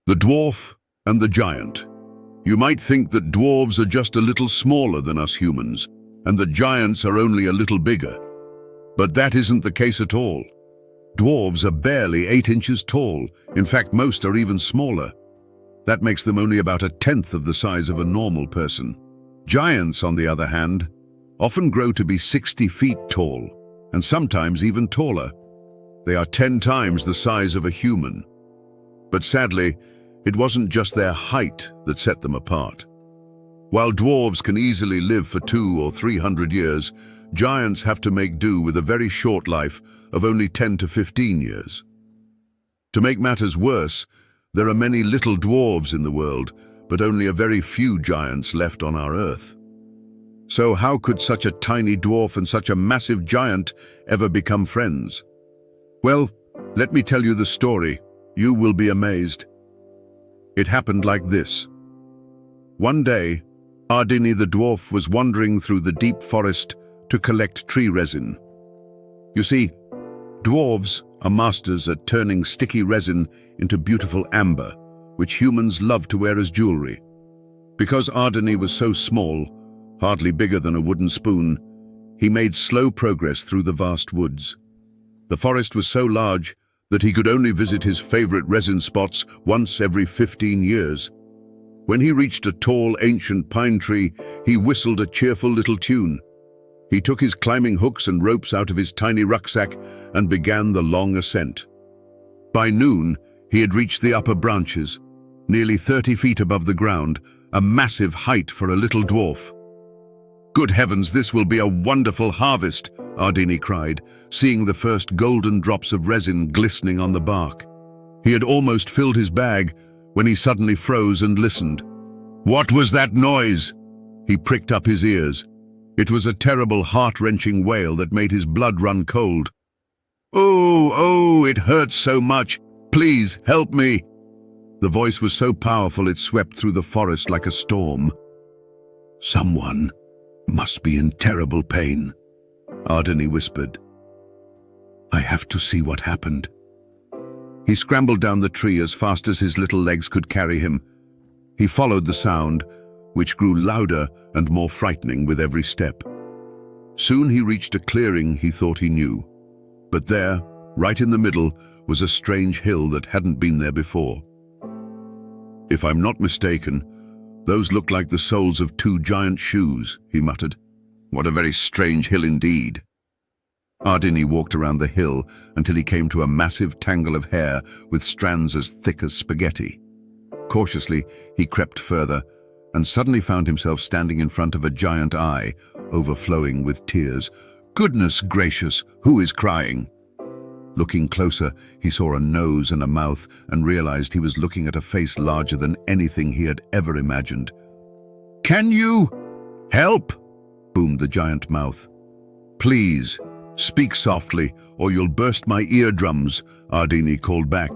The dwarf and the giant. You might think that dwarves are just a little smaller than us humans, and that giants are only a little bigger. But that isn't the case at all. Dwarves are barely 8 inches tall. In fact, most are even smaller. That makes them only about 1/10 of the size of a normal person. Giants, on the other hand, often grow to be 60 feet tall, and sometimes even taller. They are 10 times the size of a human. But sadly, it wasn't just their height that set them apart. While dwarves can easily live for 200 or 300 years, giants have to make do with a very short life of only 10 to 15 years. To make matters worse, there are many little dwarves in the world, but only a very few giants left on our Earth. So how could such a tiny dwarf and such a massive giant ever become friends? Well, let me tell you the story. You will be amazed. It happened like this. One day, Ardeney the dwarf was wandering through the deep forest to collect tree resin. You see, dwarves are masters at turning sticky resin into beautiful amber, which humans love to wear as jewelry. Because Ardeney was so small, hardly bigger than a wooden spoon, he made slow progress through the vast woods. The forest was so large that he could only visit his favorite resin spots once every 15 years. When he reached a tall, ancient pine tree, he whistled a cheerful little tune. He took his climbing hooks and ropes out of his tiny rucksack and began the long ascent. By noon, he had reached the upper branches, nearly 30 feet above the ground, a massive height for a little dwarf. "Good heavens, this will be a wonderful harvest," Ardeney cried, seeing the first golden drops of resin glistening on the bark. He had almost filled his bag when he suddenly froze and listened. What was that noise? He pricked up his ears. It was a terrible, heart-wrenching wail that made his blood run cold. Oh, it hurts so much. Please, help me." The voice was so powerful it swept through the forest like a storm. "Someone must be in terrible pain," Ardeney whispered. "I have to see what happened." He scrambled down the tree as fast as his little legs could carry him. He followed the sound, which grew louder and more frightening with every step. Soon he reached a clearing he thought he knew. But there, right in the middle, was a strange hill that hadn't been there before. "If I'm not mistaken, those look like the soles of 2 giant shoes," he muttered. "What a very strange hill indeed." Ardeney walked around the hill until he came to a massive tangle of hair with strands as thick as spaghetti. Cautiously, he crept further and suddenly found himself standing in front of a giant eye, overflowing with tears. "Goodness gracious, who is crying?" Looking closer, he saw a nose and a mouth and realized he was looking at a face larger than anything he had ever imagined. "Can you help?" boomed the giant mouth. "Please, speak softly, or you'll burst my eardrums," Ardeney called back.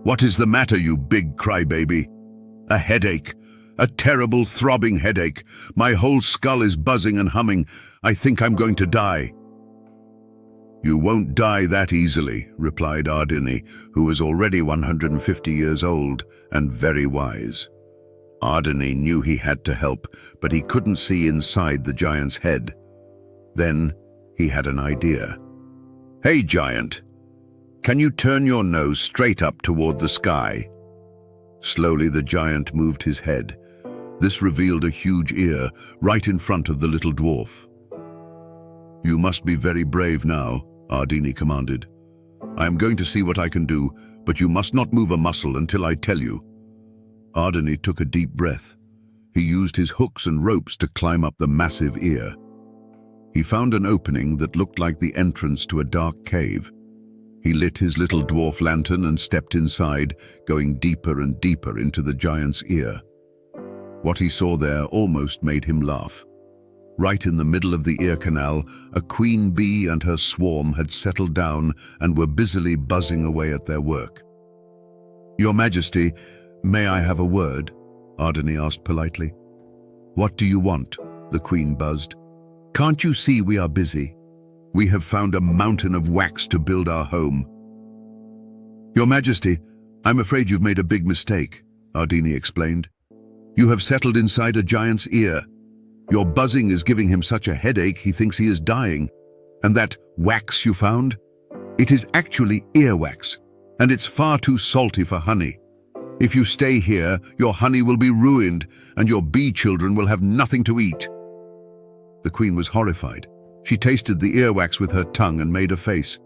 "What is the matter, you big crybaby?" "A headache. A terrible throbbing headache. My whole skull is buzzing and humming. I think I'm going to die." "You won't die that easily," replied Ardeney, who was already 150 years old and very wise. Ardeney knew he had to help, but he couldn't see inside the giant's head. Then he had an idea. "Hey, giant, can you turn your nose straight up toward the sky?" Slowly the giant moved his head. This revealed a huge ear right in front of the little dwarf. "You must be very brave now," Ardeney commanded. "I am going to see what I can do, but you must not move a muscle until I tell you." Ardeney took a deep breath. He used his hooks and ropes to climb up the massive ear. He found an opening that looked like the entrance to a dark cave. He lit his little dwarf lantern and stepped inside, going deeper and deeper into the giant's ear. What he saw there almost made him laugh. Right in the middle of the ear canal, a queen bee and her swarm had settled down and were busily buzzing away at their work. "Your Majesty, may I have a word?" Ardeney asked politely. "What do you want?" the queen buzzed. "Can't you see we are busy? We have found a mountain of wax to build our home." "Your Majesty, I'm afraid you've made a big mistake," Ardeney explained. "You have settled inside a giant's ear. Your buzzing is giving him such a headache he thinks he is dying. And that wax you found? It is actually earwax, and it's far too salty for honey. If you stay here, your honey will be ruined, and your bee children will have nothing to eat." The queen was horrified. She tasted the earwax with her tongue and made a face.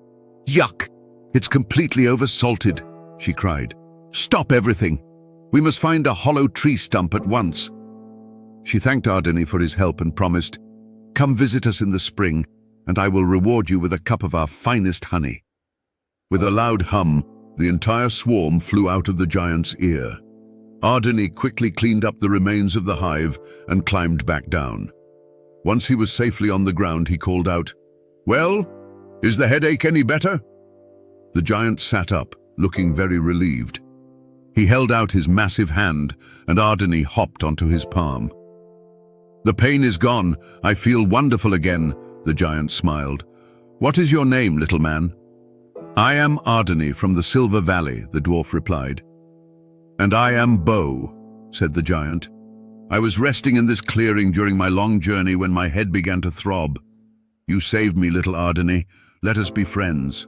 "Yuck! It's completely oversalted," she cried. "Stop everything! We must find a hollow tree stump at once." She thanked Ardeney for his help and promised, "Come visit us in the spring, and I will reward you with a cup of our finest honey." With a loud hum, the entire swarm flew out of the giant's ear. Ardeney quickly cleaned up the remains of the hive and climbed back down. Once he was safely on the ground, he called out, "Well, is the headache any better?" The giant sat up, looking very relieved. He held out his massive hand, and Ardeney hopped onto his palm. "The pain is gone. I feel wonderful again," the giant smiled. "What is your name, little man?" "I am Ardeney from the Silver Valley," the dwarf replied. "And I am Bo," said the giant. "I was resting in this clearing during my long journey when my head began to throb. You saved me, little Ardeney. Let us be friends."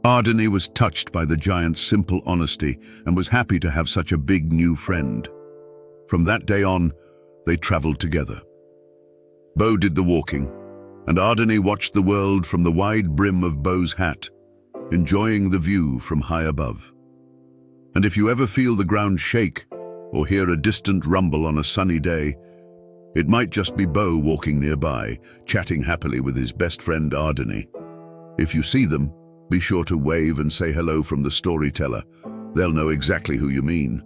Ardeney was touched by the giant's simple honesty and was happy to have such a big new friend. From that day on, they traveled together. Bo did the walking, and Ardeney watched the world from the wide brim of Bo's hat, enjoying the view from high above. And if you ever feel the ground shake or hear a distant rumble on a sunny day, it might just be Bo walking nearby, chatting happily with his best friend Ardeney. If you see them, be sure to wave and say hello from the storyteller. They'll know exactly who you mean.